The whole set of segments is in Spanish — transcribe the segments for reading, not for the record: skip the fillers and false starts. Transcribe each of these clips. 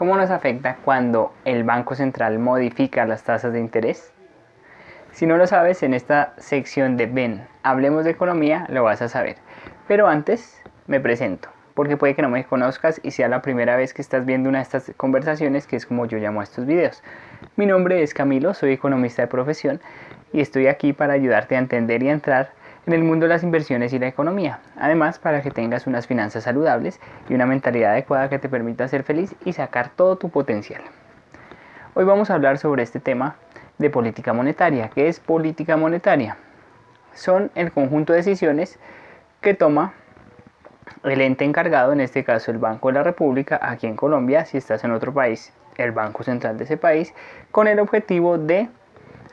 ¿Cómo nos afecta cuando el Banco Central modifica las tasas de interés? Si no lo sabes, en esta sección de Ven, hablemos de economía, lo vas a saber. Pero antes, me presento, porque puede que no me conozcas y sea la primera vez que estás viendo una de estas conversaciones, que es como yo llamo a estos videos. Mi nombre es Camilo, soy economista de profesión y estoy aquí para ayudarte a entender y a entrar en el mundo de las inversiones y la economía. Además, para que tengas unas finanzas saludables y una mentalidad adecuada que te permita ser feliz y sacar todo tu potencial. Hoy vamos a hablar sobre este tema de política monetaria. ¿Qué es política monetaria? Son el conjunto de decisiones que toma el ente encargado, en este caso el Banco de la República, aquí en Colombia, si estás en otro país, el Banco Central de ese país, con el objetivo de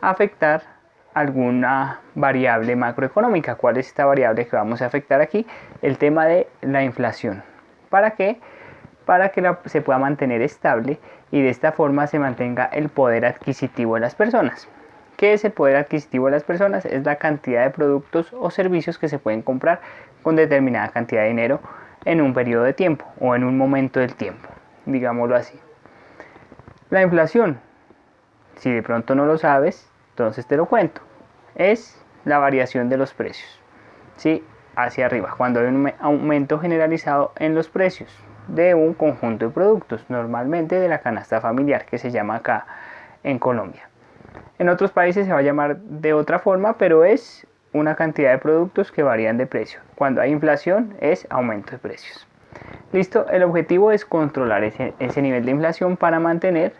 afectar alguna variable macroeconómica. ¿Cuál es esta variable que vamos a afectar aquí? El tema de la inflación. ¿Para qué? Para que se pueda mantener estable y de esta forma se mantenga el poder adquisitivo de las personas. ¿Qué es el poder adquisitivo de las personas? Es la cantidad de productos o servicios que se pueden comprar con determinada cantidad de dinero en un periodo de tiempo o en un momento del tiempo, digámoslo así. La inflación, si de pronto no lo sabes, entonces te lo cuento. Es la variación de los precios, ¿sí? Hacia arriba, cuando hay un aumento generalizado en los precios de un conjunto de productos, normalmente de la canasta familiar, que se llama acá en Colombia. En otros países se va a llamar de otra forma, pero es una cantidad de productos que varían de precio. Cuando hay inflación es aumento de precios. Listo, el objetivo es controlar ese nivel de inflación para mantener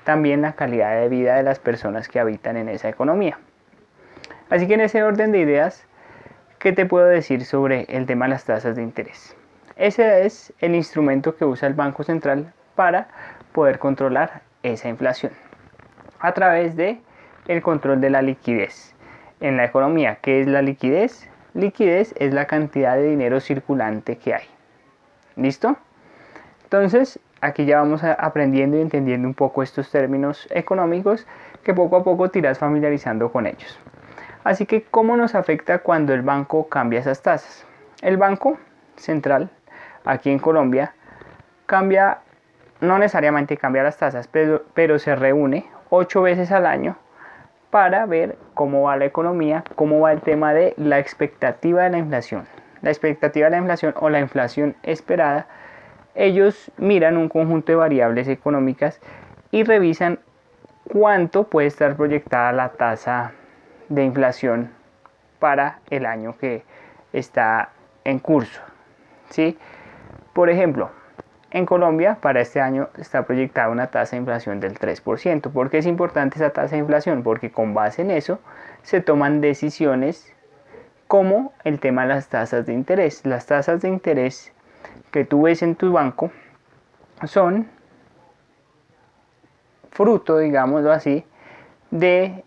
también la calidad de vida de las personas que habitan en esa economía. Así que en ese orden de ideas, ¿qué te puedo decir sobre el tema de las tasas de interés? Ese es el instrumento que usa el Banco Central para poder controlar esa inflación a través de el control de la liquidez. En la economía, ¿qué es la liquidez? Liquidez es la cantidad de dinero circulante que hay. ¿Listo? Entonces, aquí ya vamos aprendiendo y entendiendo un poco estos términos económicos que poco a poco te irás familiarizando con ellos. Así que, ¿cómo nos afecta cuando el banco cambia esas tasas? El Banco Central, aquí en Colombia, no necesariamente cambia las tasas, pero se reúne 8 veces al año para ver cómo va la economía, cómo va el tema de la expectativa de la inflación. La expectativa de la inflación o la inflación esperada, ellos miran un conjunto de variables económicas y revisan cuánto puede estar proyectada la tasa de inflación para el año que está en curso, ¿sí? Por ejemplo, en Colombia para este año está proyectada una tasa de inflación del 3%. ¿Por qué es importante esa tasa de inflación? Porque con base en eso se toman decisiones como el tema de las tasas de interés. Las tasas de interés que tú ves en tu banco son fruto, digámoslo así, de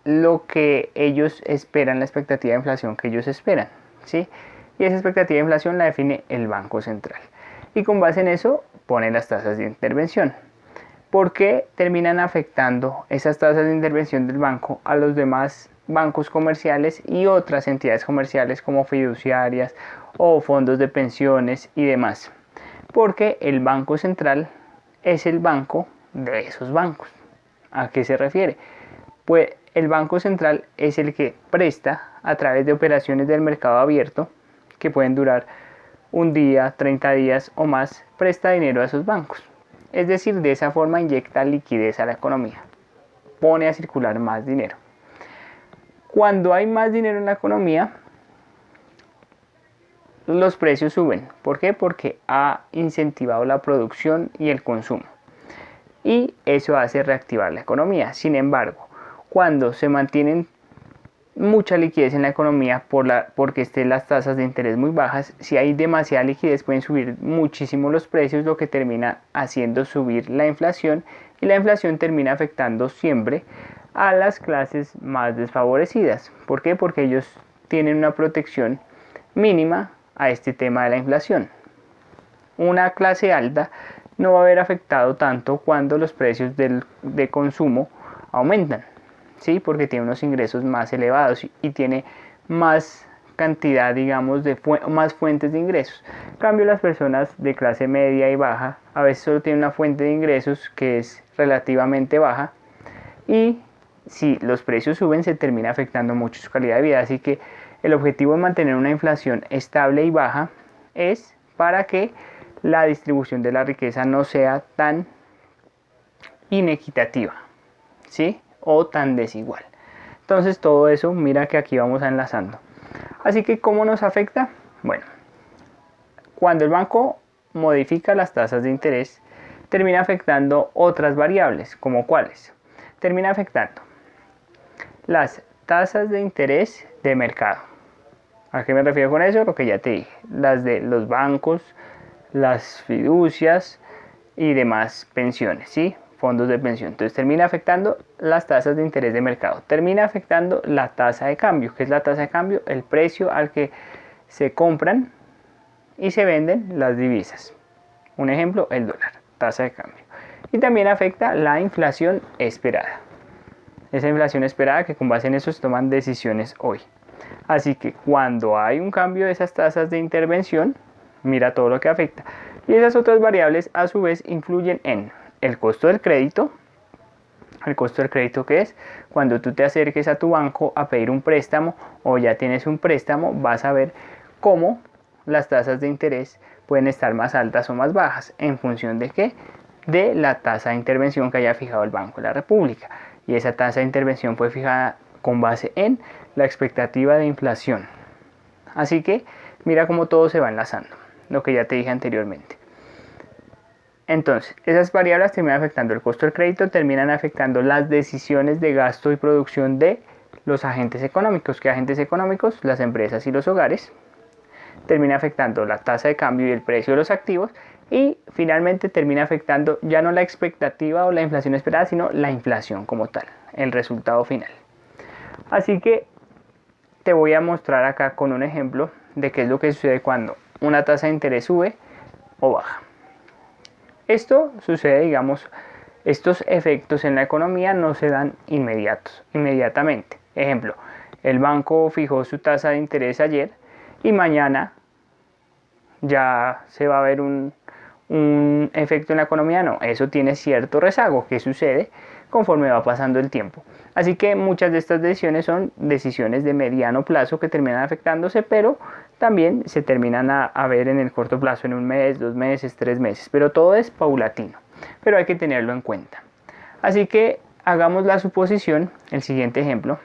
lo que ellos esperan, la expectativa de inflación que ellos esperan, ¿sí? Y esa expectativa de inflación la define el Banco Central. Y con base en eso pone las tasas de intervención. ¿Por qué terminan afectando esas tasas de intervención del banco a los demás bancos comerciales y otras entidades comerciales como fiduciarias o fondos de pensiones y demás? Porque el Banco Central es el banco de esos bancos. ¿A qué se refiere? Pues el Banco Central es el que presta a través de operaciones del mercado abierto que pueden durar un día, 30 días o más, presta dinero a esos bancos. Es decir, de esa forma inyecta liquidez a la economía, pone a circular más dinero. Cuando hay más dinero en la economía, los precios suben. ¿Por qué? Porque ha incentivado la producción y el consumo. Y eso hace reactivar la economía. Sin embargo, cuando se mantienen mucha liquidez en la economía porque estén las tasas de interés muy bajas, si hay demasiada liquidez pueden subir muchísimo los precios, lo que termina haciendo subir la inflación, y la inflación termina afectando siempre a las clases más desfavorecidas. ¿Por qué? Porque ellos tienen una protección mínima a este tema de la inflación. Una clase alta no va a haber afectado tanto cuando los precios de consumo aumentan, ¿sí? Porque tiene unos ingresos más elevados y tiene más cantidad, digamos, de más fuentes de ingresos. En cambio, las personas de clase media y baja a veces solo tienen una fuente de ingresos que es relativamente baja, y si los precios suben se termina afectando mucho su calidad de vida. Así que el objetivo de mantener una inflación estable y baja es para que la distribución de la riqueza no sea tan inequitativa, ¿sí? O tan desigual. Entonces todo eso, mira que aquí vamos enlazando. Así que, ¿cómo nos afecta? Bueno, cuando el banco modifica las tasas de interés, termina afectando otras variables, como cuáles. Termina afectando las tasas de interés de mercado. ¿A qué me refiero con eso? Lo que ya te dije, las de los bancos, las fiducias y demás pensiones, ¿sí? Fondos de pensión. Entonces termina afectando las tasas de interés de mercado. Termina afectando la tasa de cambio. ¿Qué es la tasa de cambio? El precio al que se compran y se venden las divisas. Un ejemplo, el dólar, tasa de cambio. Y también afecta la inflación esperada. Esa inflación esperada que con base en eso se toman decisiones hoy. Así que cuando hay un cambio de esas tasas de intervención, mira todo lo que afecta. Y esas otras variables a su vez influyen en el costo del crédito. El costo del crédito, que es cuando tú te acerques a tu banco a pedir un préstamo o ya tienes un préstamo, vas a ver cómo las tasas de interés pueden estar más altas o más bajas. ¿En función de qué? De la tasa de intervención que haya fijado el Banco de la República. Y esa tasa de intervención fue fijada con base en la expectativa de inflación. Así que mira cómo todo se va enlazando, lo que ya te dije anteriormente. Entonces, esas variables terminan afectando el costo del crédito, terminan afectando las decisiones de gasto y producción de los agentes económicos. ¿Qué agentes económicos? Las empresas y los hogares. Termina afectando la tasa de cambio y el precio de los activos. Y finalmente termina afectando ya no la expectativa o la inflación esperada, sino la inflación como tal, el resultado final. Así que te voy a mostrar acá con un ejemplo de qué es lo que sucede cuando una tasa de interés sube o baja. Esto sucede, digamos, estos efectos en la economía no se dan inmediatamente. Ejemplo, el banco fijó su tasa de interés ayer y mañana ya se va a ver un efecto en la economía. No, eso tiene cierto rezago que sucede conforme va pasando el tiempo. Así que muchas de estas decisiones son decisiones de mediano plazo que terminan afectándose, pero también se terminan a ver en el corto plazo, en un mes, 2 meses, 3 meses, pero todo es paulatino, pero hay que tenerlo en cuenta. Así que hagamos la suposición, el siguiente ejemplo,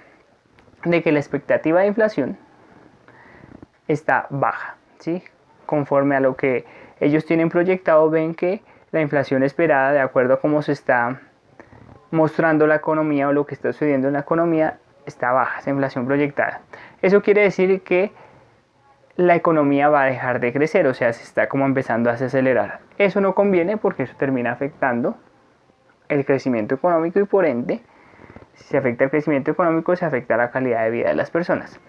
de que la expectativa de inflación está baja, ¿sí? Conforme a lo que ellos tienen proyectado, ven que la inflación esperada, de acuerdo a cómo se está mostrando la economía o lo que está sucediendo en la economía, está baja, esa inflación proyectada. Eso quiere decir que la economía va a dejar de crecer, o sea, se está como empezando a acelerar. Eso no conviene porque eso termina afectando el crecimiento económico y por ende, si se afecta el crecimiento económico, se afecta la calidad de vida de las personas.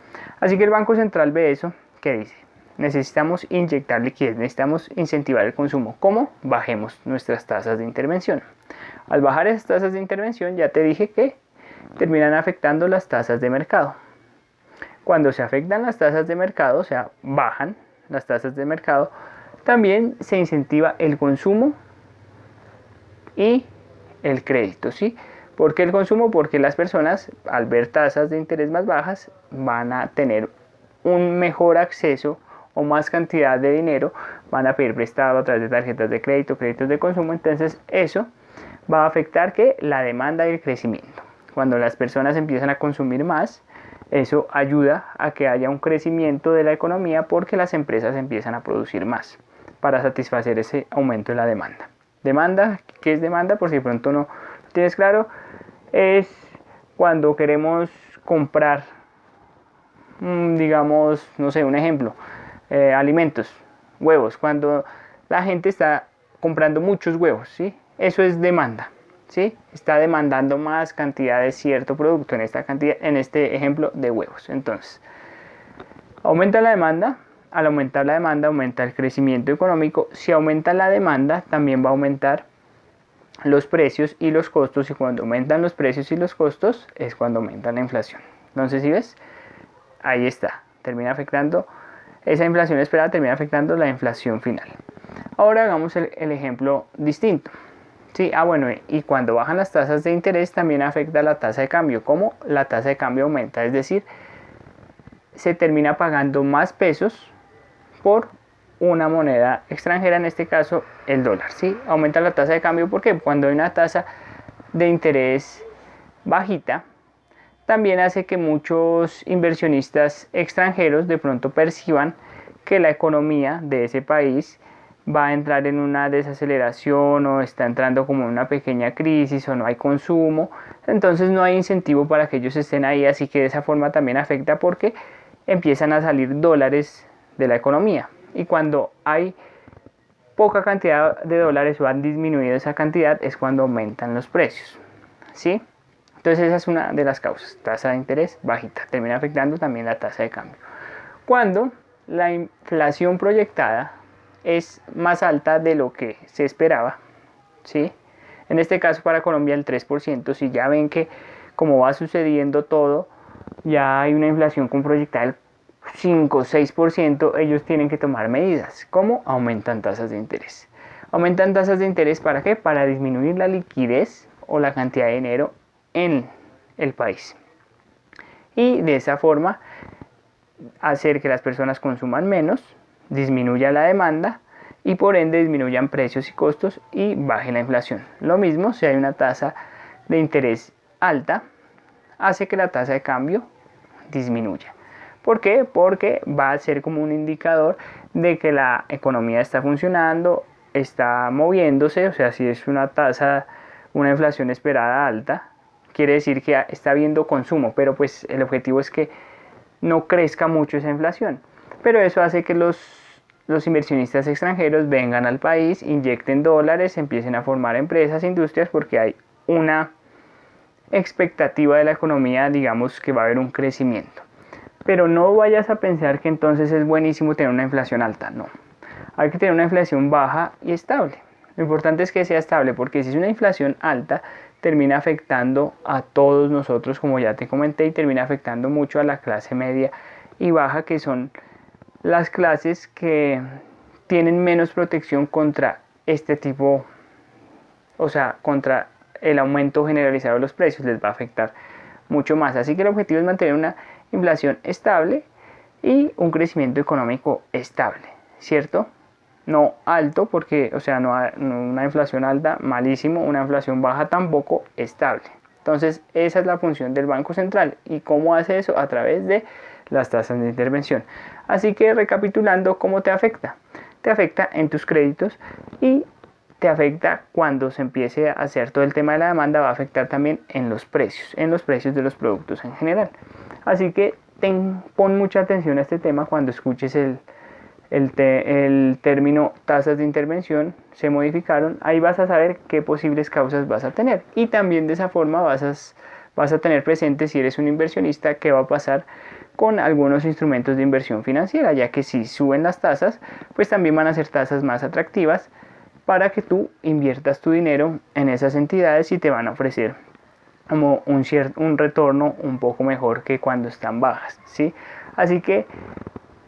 Así que el Banco Central ve eso, ¿qué dice? Necesitamos inyectar liquidez, necesitamos incentivar el consumo. ¿Cómo? Bajemos nuestras tasas de intervención. Al bajar esas tasas de intervención, ya te dije que terminan afectando las tasas de mercado. Cuando se afectan las tasas de mercado, o sea, bajan las tasas de mercado, también se incentiva el consumo y el crédito, ¿sí? ¿Por qué el consumo? Porque las personas, al ver tasas de interés más bajas, van a tener un mejor acceso o más cantidad de dinero, van a pedir prestado a través de tarjetas de crédito, créditos de consumo. Entonces eso va a afectar que la demanda y el crecimiento. Cuando las personas empiezan a consumir más, eso ayuda a que haya un crecimiento de la economía porque las empresas empiezan a producir más para satisfacer ese aumento de la demanda. Demanda, ¿qué es demanda? Por si de pronto no tienes claro, es cuando queremos comprar, digamos, no sé, un ejemplo, alimentos, huevos, cuando la gente está comprando muchos huevos, ¿sí? Eso es demanda, ¿sí? Está demandando más cantidad de cierto producto, en este ejemplo de huevos. Entonces, aumenta la demanda, al aumentar la demanda aumenta el crecimiento económico. Si aumenta la demanda, también va a aumentar los precios y los costos, y cuando aumentan los precios y los costos es cuando aumenta la inflación. Entonces, ¿sí ves? Ahí está. Esa inflación esperada termina afectando la inflación final. Ahora hagamos el ejemplo distinto. Sí, bueno, y cuando bajan las tasas de interés también afecta la tasa de cambio. ¿Cómo? La tasa de cambio aumenta, es decir, se termina pagando más pesos por una moneda extranjera, en este caso el dólar. ¿Sí? Aumenta la tasa de cambio porque cuando hay una tasa de interés bajita, también hace que muchos inversionistas extranjeros de pronto perciban que la economía de ese país va a entrar en una desaceleración o está entrando como en una pequeña crisis o no hay consumo, entonces no hay incentivo para que ellos estén ahí, así que de esa forma también afecta porque empiezan a salir dólares de la economía, y cuando hay poca cantidad de dólares o han disminuido esa cantidad es cuando aumentan los precios, ¿sí? Entonces esa es una de las causas, tasa de interés bajita, termina afectando también la tasa de cambio. Cuando la inflación proyectada es más alta de lo que se esperaba, ¿sí? En este caso para Colombia el 3%, si ya ven que como va sucediendo todo, ya hay una inflación con proyectada del 5 o 6%, ellos tienen que tomar medidas. ¿Cómo? Aumentan tasas de interés. Aumentan tasas de interés ¿para qué? Para disminuir la liquidez o la cantidad de dinero en el país. Y de esa forma hacer que las personas consuman menos, disminuya la demanda y por ende disminuyan precios y costos y baje la inflación. Lo mismo si hay una tasa de interés alta, hace que la tasa de cambio disminuya. ¿Por qué? Porque va a ser como un indicador de que la economía está funcionando, está moviéndose, o sea, si es una inflación esperada alta, quiere decir que está habiendo consumo, pero pues el objetivo es que no crezca mucho esa inflación. Pero eso hace que los inversionistas extranjeros vengan al país, inyecten dólares, empiecen a formar empresas, industrias, porque hay una expectativa de la economía, digamos que va a haber un crecimiento. Pero no vayas a pensar que entonces es buenísimo tener una inflación alta, no. Hay que tener una inflación baja y estable. Lo importante es que sea estable, porque si es una inflación alta, termina afectando a todos nosotros, como ya te comenté, y termina afectando mucho a la clase media y baja, que son las clases que tienen menos protección contra este tipo, o sea, contra el aumento generalizado de los precios, les va a afectar mucho más. Así que el objetivo es mantener una inflación estable y un crecimiento económico estable, ¿cierto? No alto, porque, o sea, no una inflación alta, malísimo, una inflación baja tampoco, estable. Entonces, esa es la función del Banco Central. ¿Y cómo hace eso? A través de las tasas de intervención. Así que, recapitulando, ¿cómo te afecta? Te afecta en tus créditos y te afecta cuando se empiece a hacer todo el tema de la demanda, va a afectar también en los precios de los productos en general. Así que pon mucha atención a este tema cuando escuches el término tasas de intervención se modificaron. Ahí vas a saber qué posibles causas vas a tener, y también de esa forma vas a tener presente, si eres un inversionista, qué va a pasar con algunos instrumentos de inversión financiera, ya que si suben las tasas, pues también van a ser tasas más atractivas para que tú inviertas tu dinero en esas entidades y te van a ofrecer como un retorno un poco mejor que cuando están bajas, ¿sí? Así que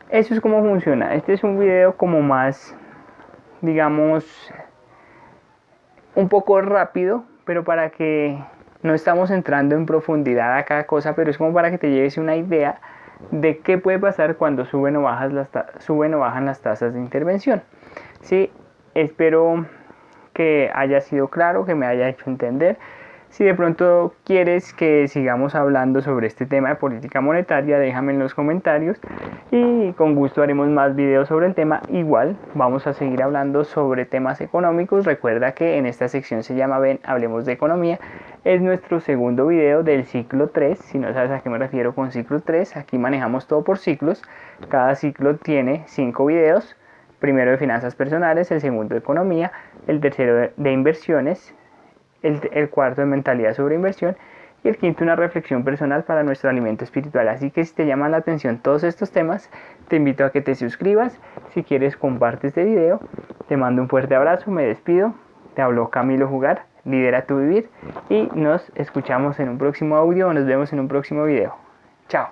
eso es como funciona. Este es un video como más, digamos, un poco rápido, pero para que no estamos entrando en profundidad a cada cosa, pero es como para que te lleves una idea de qué puede pasar cuando suben o bajan las tasas de intervención. Sí, espero que haya sido claro, que me haya hecho entender. Si de pronto quieres que sigamos hablando sobre este tema de política monetaria, déjame en los comentarios y con gusto haremos más videos sobre el tema. Igual vamos a seguir hablando sobre temas económicos. Recuerda que en esta sección se llama Ven, hablemos de economía. Es nuestro segundo video del ciclo 3. Si no sabes a qué me refiero con ciclo 3, aquí manejamos todo por ciclos. Cada ciclo tiene 5 videos. Primero de finanzas personales, el segundo de economía, el tercero de inversiones, el cuarto de mentalidad sobre inversión y el quinto una reflexión personal para nuestro alimento espiritual. Así que si te llaman la atención todos estos temas, te invito a que te suscribas. Si quieres, comparte este video. Te mando un fuerte abrazo, me despido. Te habló Camilo Jugar, lidera tu vivir, y nos escuchamos en un próximo audio o nos vemos en un próximo video. Chao.